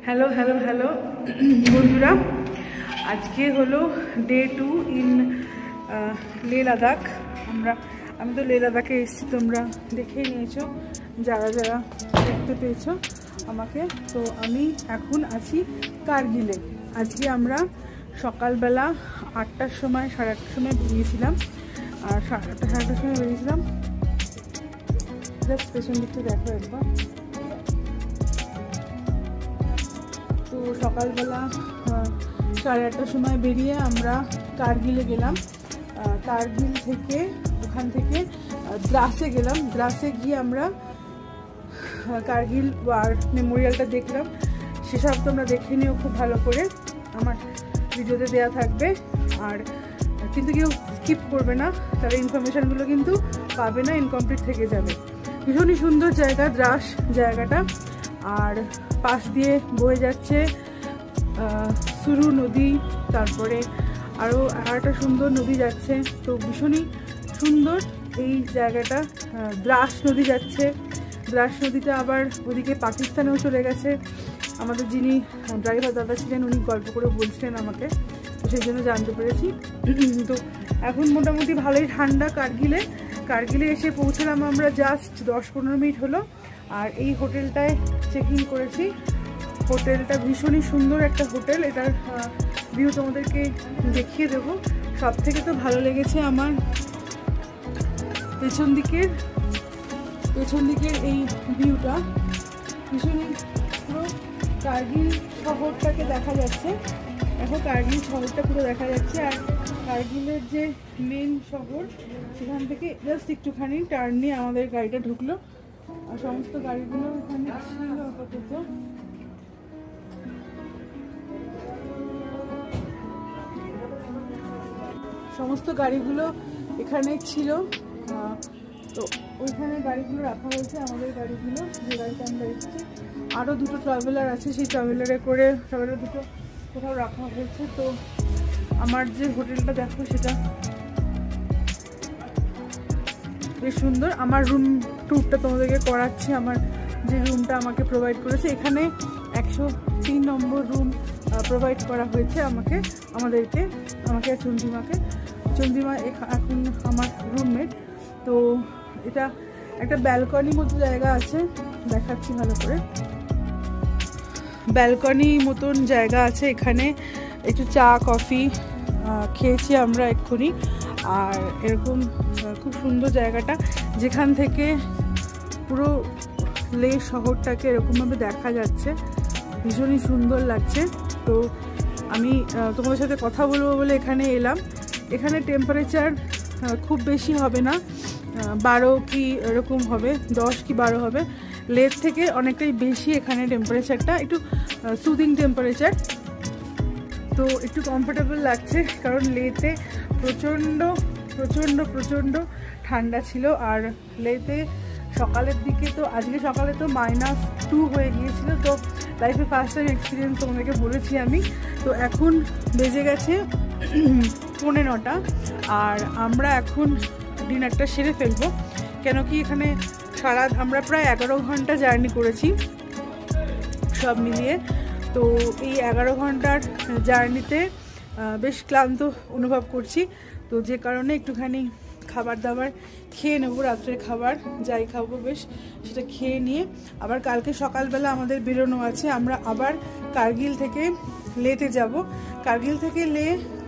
Hello hello hello বন্ধুরা, আজকে হলো ডে 2 ইন লে লাদাখ। আমি তো লে লাদাখে এসেছি, তোমরা দেখেই নিয়েছো যারা যারা দেখতে পেয়েছো আমাকে। তো আমি এখন আছি কার্গিলে। আজকে আমরা সকালবেলা 8টার সময় 8:30টার সময় বেরিয়েছিলাম, আর 8টার সময় বেরিয়েছিলাম। জাস্ট পেছন দিকটা দেখো একবার। তো সকালবেলা 8:30টার সময় বেরিয়ে আমরা কার্গিলে গেলাম। কার্গিল থেকে ওখান থেকে দ্রাসে গেলাম। দ্রাসে গিয়ে আমরা কার্গিল ওয়ার মেমোরিয়ালটা দেখলাম। সেসব তোমরা দেখে নিও খুব ভালো করে, আমার ভিডিওতে দেওয়া থাকবে। আর কিন্তু কেউ স্কিপ করবে না, তাহলে ইনফরমেশানগুলো কিন্তু পাবে না, ইনকমপ্লিট থেকে যাবে। ভীষণই সুন্দর জায়গা দ্রাস জায়গাটা। আর পাশ দিয়ে বয়ে যাচ্ছে সুরু নদী, তারপরে আরও একটা সুন্দর নদী যাচ্ছে। তো ভীষণই সুন্দর এই জায়গাটা। দ্রাস নদী যাচ্ছে, দ্রাস নদীটা আবার ওদিকে পাকিস্তানেও চলে গেছে। আমাদের যিনি ড্রাইভার দাদা ছিলেন উনি গল্প করে বলছিলেন আমাকে, তো সেই জন্য জানতে পেরেছি। তো এখন মোটামুটি ভালোই ঠান্ডা কার্গিলে এসে পৌঁছলাম আমরা জাস্ট 10-15 মিনিট হলো। আর এই হোটেলটায় চেক ইন করেছি। হোটেলটা ভীষণই সুন্দর একটা হোটেল, এটার ভিউ তোমাদেরকে দেখিয়ে দেবো। সব থেকে তো ভালো লেগেছে আমার পেছন দিকের এই ভিউটা। ভীষণই পুরো কার্গিল শহরটাকে দেখা যাচ্ছে। এখন কার্গিল শহরটা পুরো দেখা যাচ্ছে। আর কার্গিলের যে মেন শহর, সেখান থেকে জাস্ট একটুখানি টার্ন নিয়ে আমাদের গাড়িটা ঢুকলো। আর সমস্ত গাড়িগুলো এখানে ছিল আপাতত। সমস্ত গাড়িগুলো এখানে ছিল, তো ওইখানে গাড়িগুলো রাখা হয়েছে, আমাদের গাড়িগুলো যে গাড়িতে আমরা এসেছি। আরও দুটো ট্রাভেলার আছে, সেই ট্রাভেলার দুটো কোথাও রাখা হয়েছে। তো আমার যে হোটেলটা দেখো সেটা বেশ সুন্দর। আমার রুম ট্যুরটা তোমাদেরকে করাচ্ছি। আমার যে রুমটা আমাকে প্রোভাইড করেছে, এখানে 103 নম্বর রুম প্রোভাইড করা হয়েছে আমাকে আর চন্দ্রিমা এখন আমার রুমমেট। তো এটা একটা ব্যালকনি মতো জায়গা আছে, দেখাচ্ছি ভালো করে। ব্যালকনি মতন জায়গা আছে, এখানে একটু চা কফি খেয়েছি আমরা এক্ষুনি। আর এরকম খুব সুন্দর জায়গাটা, যেখান থেকে পুরো লে শহরটাকে এরকমভাবে দেখা যাচ্ছে। ভীষণই সুন্দর লাগছে। তো আমি তোমাদের সাথে কথা বলবো বলে এখানে এলাম। এখানে টেম্পারেচার খুব বেশি হবে না, 12 কি এরকম হবে, 10 কি 12 হবে। লের থেকে অনেকটাই বেশি এখানে টেম্পারেচারটা, একটু সুদিং টেম্পারেচার। তো একটু কমফোর্টেবল লাগছে, কারণ লেতে প্রচণ্ড প্রচণ্ড প্রচণ্ড ঠান্ডা ছিল। আর লেতে সকালের দিকে তো আজকে সকালে তো -2 হয়ে গিয়েছিল। তো লাইফে ফার্স্ট টাইম এক্সপিরিয়েন্স তোমাদেরকে বলেছি আমি। তো এখন বেজে গেছে 9:15, আর আমরা এখন ডিনারটা সেরে ফেলবো। কেন কি এখানে আমরা প্রায় 11 ঘন্টা জার্নি করেছি সব মিলিয়ে। তো এই 11 ঘন্টার জার্নিতে বেশ ক্লান্ত অনুভব করছি। তো যে কারণে একটুখানি খাবার দাবার খেয়ে নেবো, রাত্রের খাবার যাই খাবো বেশ সেটা খেয়ে নিয়ে আবার কালকে সকালবেলা আমাদের বেরোনো আছে। আমরা আবার কার্গিল থেকে লেতে যাব। কার্গিল থেকে লে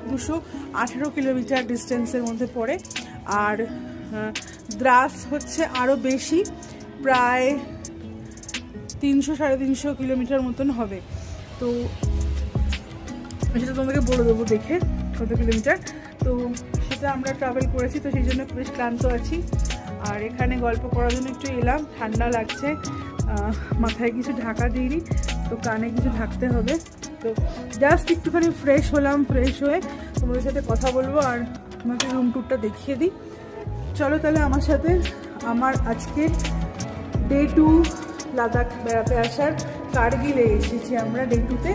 218 কিলোমিটার ডিস্টেন্সের মধ্যে পড়ে। আর দ্রাস হচ্ছে আরও বেশি, প্রায় 300-350 কিলোমিটার মতন হবে। তো সেটা তোমাদেরকে বলে দেবো দেখে কত কিলোমিটার। তো সেটা আমরা ট্রাভেল করেছি, তো সেই জন্য বেশ ক্লান্ত আছি। আর এখানে গল্প করার জন্য একটু এলাম, ঠান্ডা লাগছে। মাথায় কিছু ঢাকা দিইনি, তো কানে কিছু ঢাকতে হবে। তো জাস্ট একটুখানি ফ্রেশ হলাম, ফ্রেশ হয়ে তোমাদের সাথে কথা বলবো আর তোমাকে রুম ট্যুরটা দেখিয়ে দিই। চলো তাহলে আমার সাথে। আমার আজকে ডে 2 লাদাখ বেড়াতে আসার, কার্গিলে এসেছি আমরা ডে 2-তে।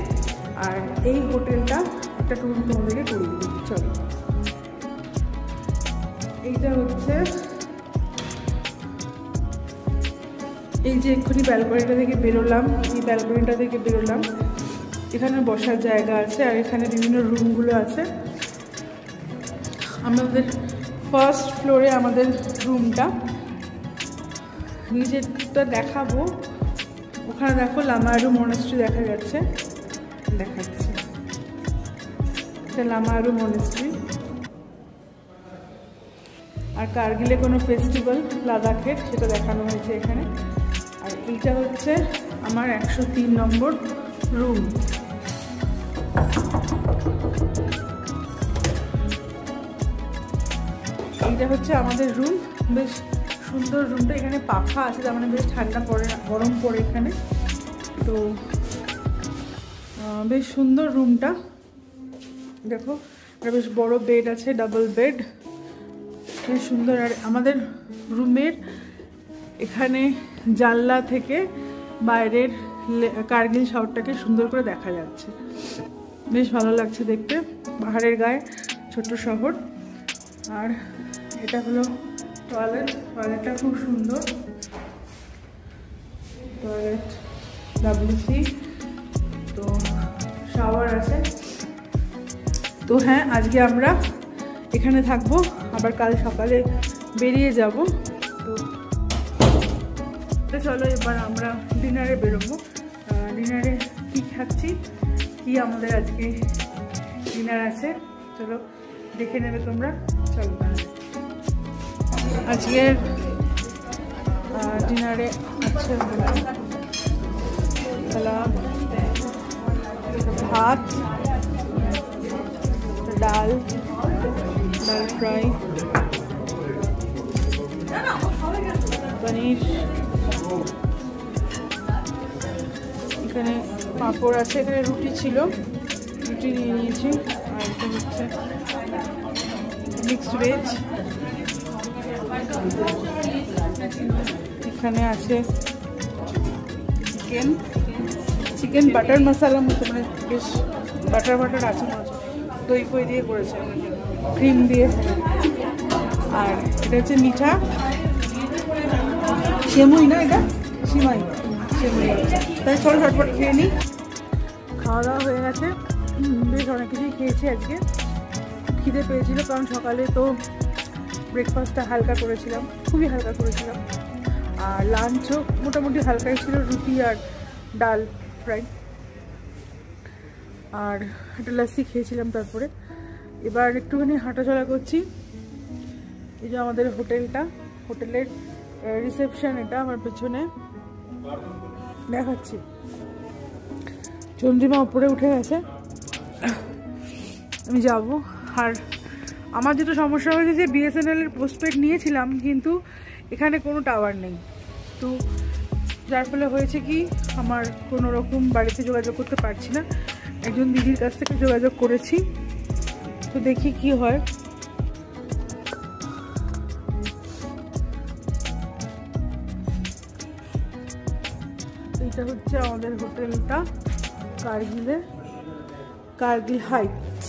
আর এই হোটেলটা একটা ট্যুর তোমাদেরকে করিয়ে দিই। চলো, এইটা হচ্ছে এই যে এক্ষুনি ব্যালকনিটা থেকে বেরোলাম, এই ব্যালকনিটা থেকে বেরোলাম, এখানে বসার জায়গা আছে আর এখানে বিভিন্ন রুমগুলো আছে। আমাদের ফার্স্ট ফ্লোরে আমাদের রুমটা, নিচেরটা দেখাবো। ওখানে দেখো লামায়ারু মনেস্ট্রি দেখা যাচ্ছে, দেখাচ্ছে, এটা লামায়ারু মনেস্ট্রি। আর কার্গিলে কোনো ফেস্টিভ্যাল লাদাখের, সেটা দেখানো হয়েছে এখানে। আর এইটা হচ্ছে আমার 103 নম্বর রুম। এইটা হচ্ছে আমাদের রুম, বেশ সুন্দর রুমটা। এখানে পাখা আছে, তার মানে বেশ ঠান্ডা পড়ে না, গরম পড়ে এখানে। তো বেশ সুন্দর রুমটা, দেখো একটা বেশ বড় বেড আছে, ডাবল বেড, বেশ সুন্দর। আর আমাদের রুমের এখানে জানলা থেকে বাইরের কার্গিল শহরটাকে সুন্দর করে দেখা যাচ্ছে, বেশ ভালো লাগছে দেখতে। পাহাড়ের গায়ে ছোট্ট শহর। আর এটা হলো টয়লেট, টয়লেটটা খুব সুন্দর, টয়লেট WC, তো শাওয়ার আছে। তো হ্যাঁ, আজকে আমরা এখানে থাকবো, আবার কাল সকালে বেরিয়ে যাব। তো চলো এবার আমরা ডিনারে বেরোবো। ডিনারে কি খাচ্ছি, কি আমাদের আজকে ডিনার আছে, চলো দেখে নেবে তোমরা। চলো তাহলে আজকের ডিনারে আছে ভাত, ডাল ফ্রাই, পনির, এখানে পাঁপড় আছে, এখানে রুটি ছিল, রুটি নিয়ে নিয়েছি। আর এটা হচ্ছে মিক্সড ভেজ, এখানে আছে চিকেন বাটার মশলা মতো, মানে বেশ বাটার আছে, দই ফই দিয়ে করেছে, ক্রিম দিয়ে। আর এটা হচ্ছে মিঠা সেমুই, না এটা সিমাই, সেমুই। তাই চলো ঝটপট খেয়ে নিই। খাওয়া দাওয়া হয়ে গেছে, বেশ অনেক কিছুই খেয়েছি আজকে। খিদে পেয়েছিল, কারণ সকালে তো ব্রেকফাস্টটা হালকা করেছিলাম, খুবই হালকা করেছিলাম। আর লাঞ্চও মোটামুটি হালকাই ছিল, রুটি আর ডাল ফ্রাই, আর একটা লাস্সি খেয়েছিলাম। তারপরে এবার একটুখানি হাঁটাচলা করছি। এই যে আমাদের হোটেলটা, হোটেলের রিসেপশন, এটা আমার পেছনে দেখাচ্ছি। চন্দ্রিমা উপরে উঠে গেছে, আমি যাব। আর আমার যেটা সমস্যা হয়েছে যে BSNL এর পোস্টপেড নিয়েছিলাম, কিন্তু এখানে কোনো টাওয়ার নেই। তো যার ফলে হয়েছে কি, আমার কোনো রকম বাড়িতে যোগাযোগ করতে পারছি না। একজন দিদির কাছ থেকে যোগাযোগ করেছি, তো দেখি কি হয়। এটা হচ্ছে আমাদের হোটেলটা কার্গিলে, কার্গিল হাইটস।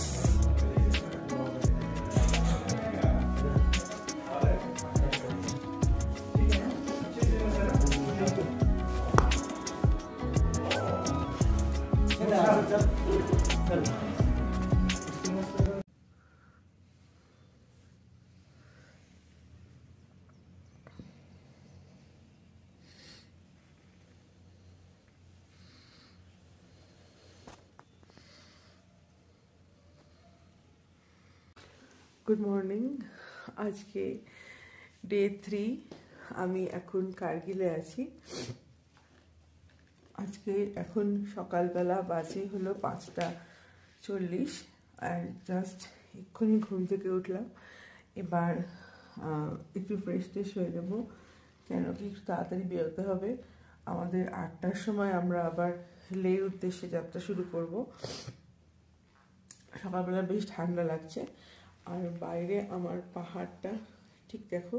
গুড মর্নিং, আজকে ডে 3। আমি এখন কার্গিলে আছি। আজকে এখন সকালবেলা বাজে হলো 5:40, আর জাস্ট এক্ষুনি ঘুম থেকে উঠলাম। এবার একটু ফ্রেশ ট্রেশ হয়ে দেবো, কেন কি একটু তাড়াতাড়ি বেরোতে হবে। আমাদের 8টার সময় আমরা আবার লের উদ্দেশ্যে যাত্রা শুরু করব। সকালবেলা বেশ ঠান্ডা লাগছে, আর বাইরে আমার পাহাড়টা ঠিক দেখো,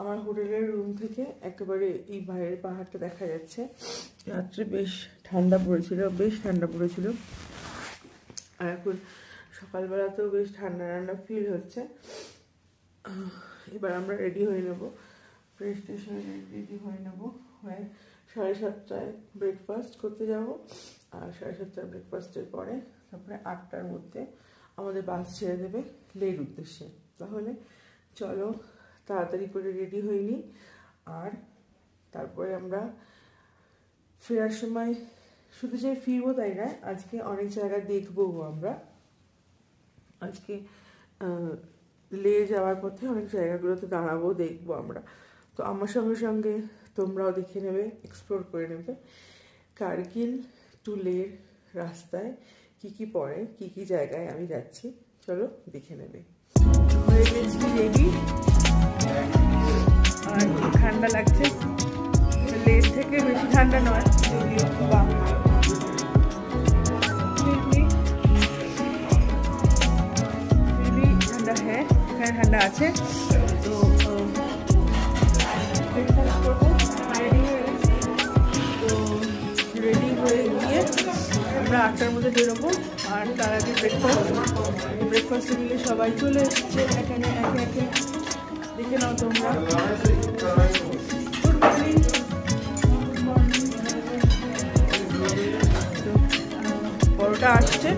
আমার হোটেলের রুম থেকে একেবারে এই বাইরের পাহাড়টা দেখা যাচ্ছে। রাত্রে বেশ ঠান্ডা পড়েছিল, আর এখন সকালবেলাতেও বেশ ঠান্ডা ফিল হচ্ছে। এবার আমরা রেডি হয়ে নেব, ট্রেন স্টেশনে রেডি হয়ে নেব, হয়ে 7:30টায় ব্রেকফাস্ট করতে যাব। আর 7:30টার ব্রেকফাস্টের পরে তারপরে 8টার মধ্যে আমাদের বাস ছেড়ে দেবে লের উদ্দেশ্যে। তাহলে চলো তাড়াতাড়ি করে রেডি হয়ে নিই। আর তারপরে আমরা ফেরার সময় শুধু যে ফিরবো তাই না, আজকে অনেক জায়গা দেখবো আমরা। আজকে লে যাওয়ার পথে অনেক জায়গাগুলোতে দাঁড়াবো, দেখবো আমরা। তো আমার সঙ্গে সঙ্গে তোমরাও দেখে নেবে, এক্সপ্লোর করে নেবে কার্গিল টু লের রাস্তায় কি কি পড়ে, কি কি জায়গায় আমি যাচ্ছি, চলো দেখে নেবে। হয়ে গেছি রেডি, আর ঠান্ডা লাগছে, লের থেকে বেশি ঠান্ডা নয় যদিও, বা ঠান্ডা হ্যাঁ এখানে ঠান্ডা আছে। তো ব্রেকফাস্ট করবো, রেডি হয়ে গেছি। তো রেডি হয়ে গিয়ে আমরা 8টার মধ্যে বেরোবো। আর তার আগে ব্রেকফাস্টে মিলে সবাই চলে এসছে এখানে, একে একে দেখে নাও তোমরা। গুড মর্নিং, পরোটা আসছে,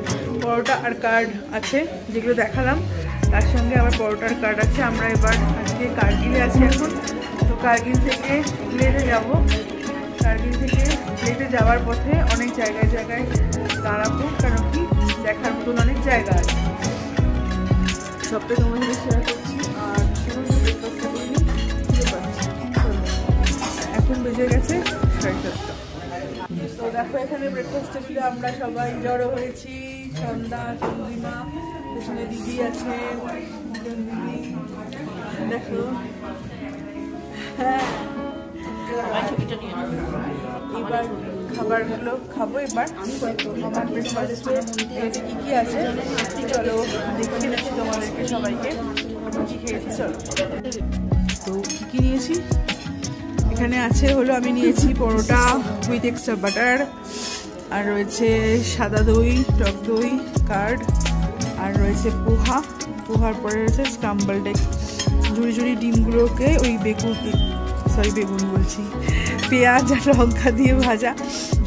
পরোটা আর কার্ড আছে যেগুলো দেখালাম, তার সঙ্গে আবার পরোটার কার্ড আছে। আমরা এবার আজকে কার্গিলে আছি এখন। তো কার্গিল থেকে লেতে যাব, কার্গিল থেকে লেতে যাওয়ার পথে অনেক জায়গায় জায়গায় দাঁড়াবো, কারণ কি দেখার মতন অনেক জায়গা আছে, সবটা তোমার সাথে শেয়ার করছি। আর এখন বেজে গেছে 7:30। তো দেখো এখানে ব্রেকফাস্ট টেবিলে আমরা সবাই জড়ো হয়েছি, সন্ধ্যা, চন্দ্রিমা, পেছনে দিদি আছে, দিদি দেখো। হ্যাঁ এবার খাবারগুলো খাবো। এবার আমার ব্রেকফাস্টে এতে কী কী আছে চলো দেখিয়ে দিচ্ছি তোমাদেরকে সবাইকে কী খেয়েছি। চলো, তো কী কী নিয়েছি এখানে আছে হলো, আমি নিয়েছি পরোটা উইথ এক্সট্রা বাটার, আর রয়েছে সাদা দই, টক দই, কার্ড, আর রয়েছে পোহার পরে রয়েছে স্ক্রাম্বলড এগ। ঝুড়ি ঝুড়ি ডিমগুলোকে ওই বেগুন বলছি, পেঁয়াজ আর লঙ্কা দিয়ে ভাজা,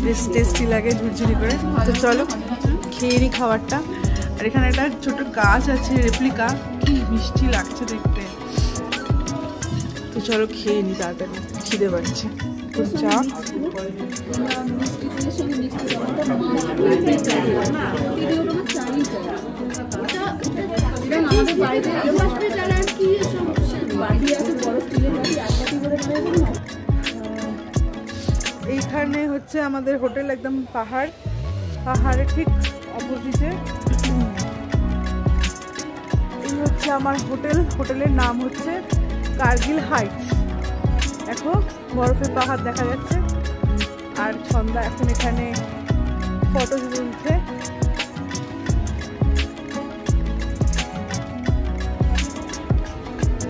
বেশ টেস্টি লাগে ঝুরঝুরি করে। তো চলো খেয়ে নিই খাবারটা। আর এখানে একটা ছোট গাছ আছে রেপ্লিকা, কি মিষ্টি লাগছে দেখতে। তো চলো খেয়ে নিই তাড়াতাড়ি, খিদে পাচ্ছে। তো চা এইখানে হচ্ছে আমাদের হোটেল, একদম পাহাড়ের ঠিক অপোজিটে। এই হচ্ছে আমার হোটেলের নাম হচ্ছে কার্গিল হাইটস। দেখো বরফের পাহাড় দেখা যাচ্ছে, আর ছন্দা এখন এখানে ফটো তুলছে।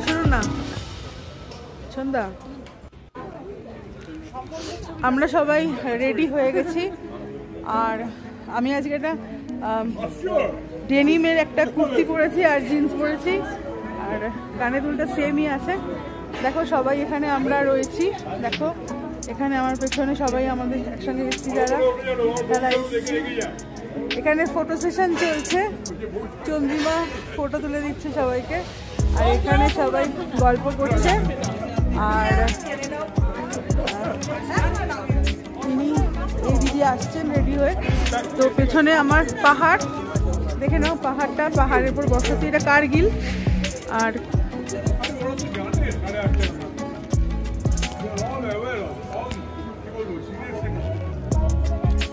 শোনো না ছন্দা, আমরা সবাই রেডি হয়ে গেছি। আর আমি আজকে একটা ডেনিমের একটা কুর্তি পরেছি আর জিন্স পরেছি, আর কানে দুলটা সেমই আছে। দেখো সবাই এখানে আমরা রয়েছি, দেখো এখানে আমার পেছনে সবাই আমাদের একসঙ্গে এসেছি যারা এসেছি। এখানে ফটো সেশন চলছে, চন্দ্রিমা ফটো তুলে দিচ্ছে সবাইকে, আর এখানে সবাই গল্প করছে। আর তিনি এই দিদি আসছেন রেডি হয়ে। তো পেছনে আমার পাহাড় দেখে নাও, পাহাড়ের উপর বসতি, এটা কার্গিল। আর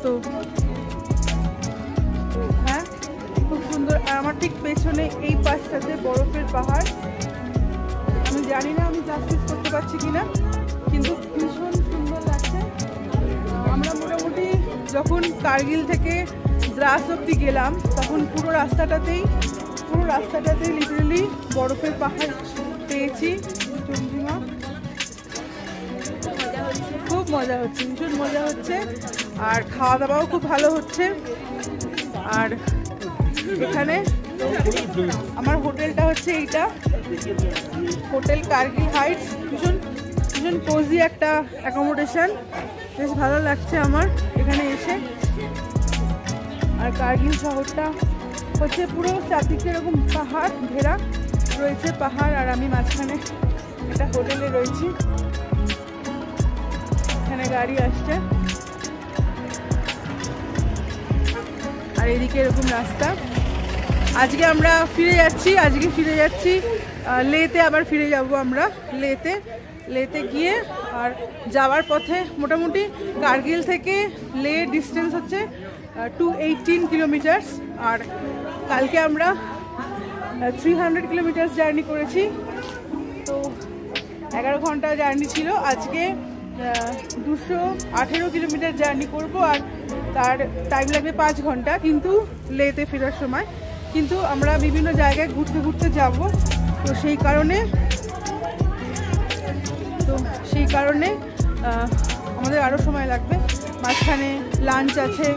তো হ্যাঁ খুব সুন্দর। আর আমার ঠিক পেছনে এই পাশটাতে বরফের পাহাড়। আমি জানি না আমি জাস্টিস করতে পারছি কিনা, কিন্তু ভীষণ সুন্দর লাগছে। আমরা মোটামুটি যখন কার্গিল থেকে দ্রাস অব্দি গেলাম, তখন পুরো রাস্তাটাতেই লিটারালি বরফের পাহাড় পেয়েছি। চন্দ্রিমা খুব মজা হচ্ছে, ভীষণ মজা হচ্ছে। আর খাওয়া দাওয়াও খুব ভালো হচ্ছে। আর এখানে আমার হোটেলটা হচ্ছে এইটা, হোটেল কার্গিল হাইটস। ভীষণ ভীষণ কোজি একটা অ্যাকোমোডেশন, বেশ ভালো লাগছে আমার এখানে এসে। আর কার্গিল শহরটা হচ্ছে পুরো চারদিকে এরকম পাহাড় ঘেরা রয়েছে, পাহাড়, আর আমি মাঝখানে একটা হোটেলে রয়েছি। এখানে গাড়ি আসছে আর এদিকে এরকম রাস্তা। আজকে আমরা ফিরে যাচ্ছি লেতে, আবার ফিরে যাব আমরা লেতে গিয়ে। আর যাওয়ার পথে মোটামুটি কার্গিল থেকে লে ডিস্টেন্স হচ্ছে 218 কিলোমিটার। আর কালকে আমরা 300 কিলোমিটার জার্নি করেছি, তো 11 ঘন্টা জার্নি ছিল। আজকে 218 কিলোমিটার জার্নি করব, আর তার টাইম লাগবে 5 ঘন্টা কিন্তু লেতে ফেরার সময়। কিন্তু আমরা বিভিন্ন জায়গায় ঘুরতে ঘুরতে যাব, তো সেই কারণে আমাদের আরও সময় লাগবে। মাঝখানে লাঞ্চ আছে,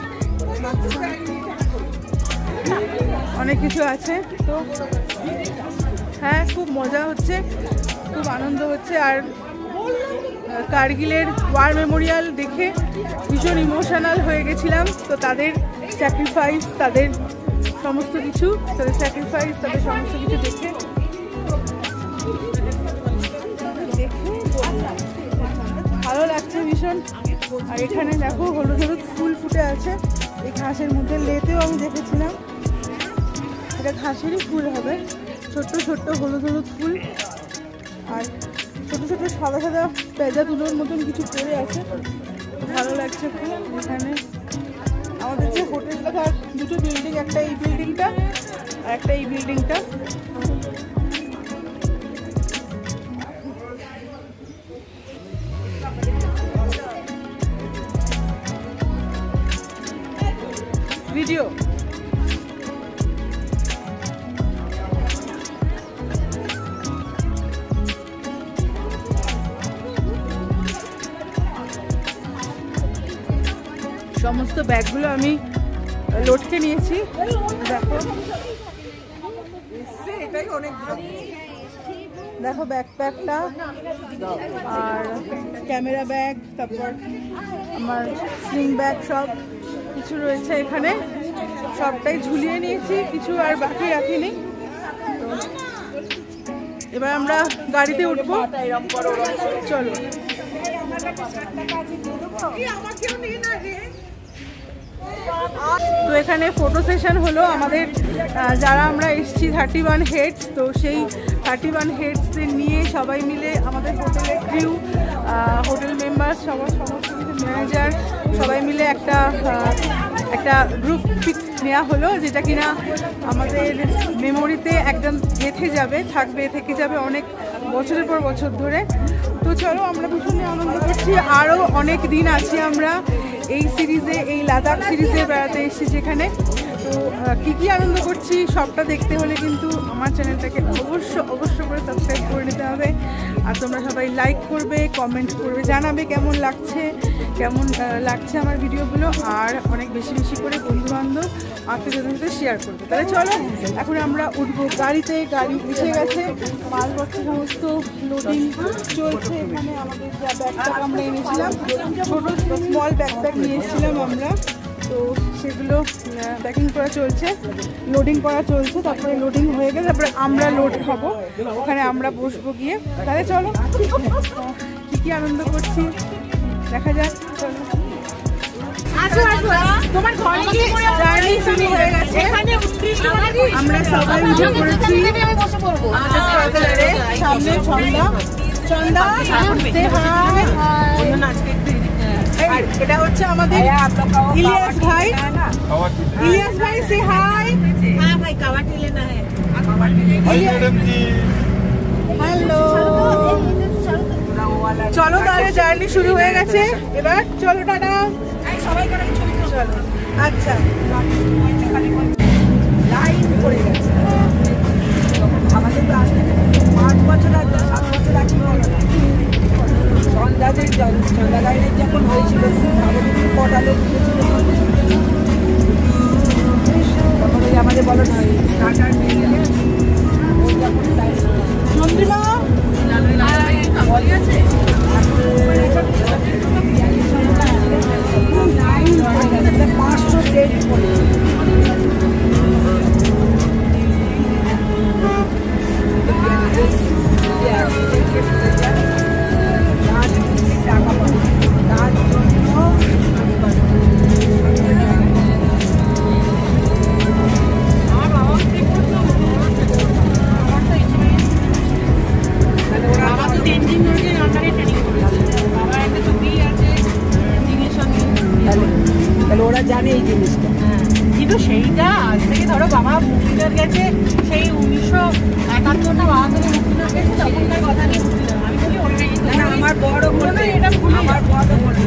অনেক কিছু আছে। তো হ্যাঁ, খুব মজা হচ্ছে, খুব আনন্দ হচ্ছে। আর কার্গিলের ওয়ার মেমোরিয়াল দেখে ভীষণ ইমোশনাল হয়ে গেছিলাম। তো তাদের স্যাক্রিফাইস, তাদের সমস্ত কিছু দেখে ভালো লাগছে ভীষণ। আর এখানে দেখো হলুদ হলুদ ফুল ফুটে আছে এই ঘাসের মধ্যে। লেতেও আমি দেখেছিলাম, এটা ঘাসেরই ফুল হবে, ছোট্ট ছোট্ট হলুদ হলুদ ফুল। আর ছোট ছোট সাদা সাদা পেঁজা তুলোর মতন কিছু পড়ে আছে, ভালো লাগছে খুব। এখানে আমাদের যে হোটেলটা, তার দুটো বিল্ডিং, একটা এই বিল্ডিংটা আর একটা এই বিল্ডিংটা। ভিডিও সমস্ত ব্যাগগুলো আমি লোডকে নিয়েছি, দেখো দেখো ব্যাকপ্যাকটা আর ক্যামেরা ব্যাগ, তারপর আমার স্লিং ব্যাগ, সব কিছু রয়েছে এখানে। সবটাই ঝুলিয়ে নিয়েছি, কিছু আর বাকি রাখিনি। তো এবার আমরা গাড়িতে উঠবো, চলো। তো এখানে ফটো সেশন হলো আমাদের, যারা আমরা এসেছি 31 হেডস। তো সেই 31 হেডসদের নিয়ে সবাই মিলে আমাদের হোটেলের ক্রিউ, হোটেল মেম্বার, সমস্ত কিছু ম্যানেজার সবাই মিলে একটা গ্রুপ পিক নেওয়া হলো, যেটা কিনা আমাদের মেমোরিতে একদম গেঁথে যাবে, থেকে যাবে অনেক বছরের পর বছর ধরে। তো চলো, আমরা ভীষণই আনন্দ করছি। আরও অনেক দিন আছি আমরা এই সিরিজে, এই লাদাখ সিরিজে বেড়াতে এসেছি যেখানে। তো কী আনন্দ করছি সবটা দেখতে হলে কিন্তু আমার চ্যানেলটাকে অবশ্য করে সাবস্ক্রাইব করে নিতে হবে। আর তোমরা সবাই লাইক করবে, কমেন্ট করবে, জানাবে কেমন লাগছে আমার ভিডিওগুলো। আর অনেক বেশি করে বন্ধুবান্ধব আত্মীয়দের সাথে শেয়ার করবে। তাহলে চলো, এখন আমরা উঠবো গাড়িতে। গাড়ি এসে গেছে, মালপত্র সমস্ত লোডিং চলছে। এখানে আমাদের যা ব্যাগপ্যাক আমরা এনেছিলাম, ছোটো স্মল ব্যাকপ্যাক নিয়ে এসেছিলাম আমরা, তো সেগুলো প্যাকিং করা চলছে, লোডিং করা চলছে। তারপরে লোডিং হয়ে গেলে তারপরে আমরা লোড খাবো, ওখানে আমরা বসবো গিয়ে। তাহলে চলো, কী আনন্দ করছি দেখা যাক। চলো, জার্নি শুরু হয়ে গেছে, আমরা সবাই উঠে পড়েছি। সামনে চন্দা, এটা হচ্ছে আমাদের ইলিয়াস ভাই। সে হাই। হ্যালো, চলো তাহলে জার্নি শুরু হয়ে গেছে। এবার চলো, টাটা। চলো, আচ্ছা, লাইন পড়ে গেছে আমাদের তো আসতে 5 বছর আগে, 7 বছর আগে সন্ধ্যা লাইনের যখন হয়েছিল, কটা লোক উঠেছিল, তখন ওই আমাদের বলো না টাটা নিয়ে গেলে নন্দিমা আছে 500 দেরি করে ওরা জানে এই জিনিসটা। কিন্তু সেইটা আজ থেকে ধরো বাবা মুক্তিদার গেছে সেই 1971 না 72 মুক্তিদার গেছে তখনকার কথা নিয়ে মুক্তিদার আমি বলি ওটাই না আমার বড় বলবে এটা ভুলে আমার বড় বলবে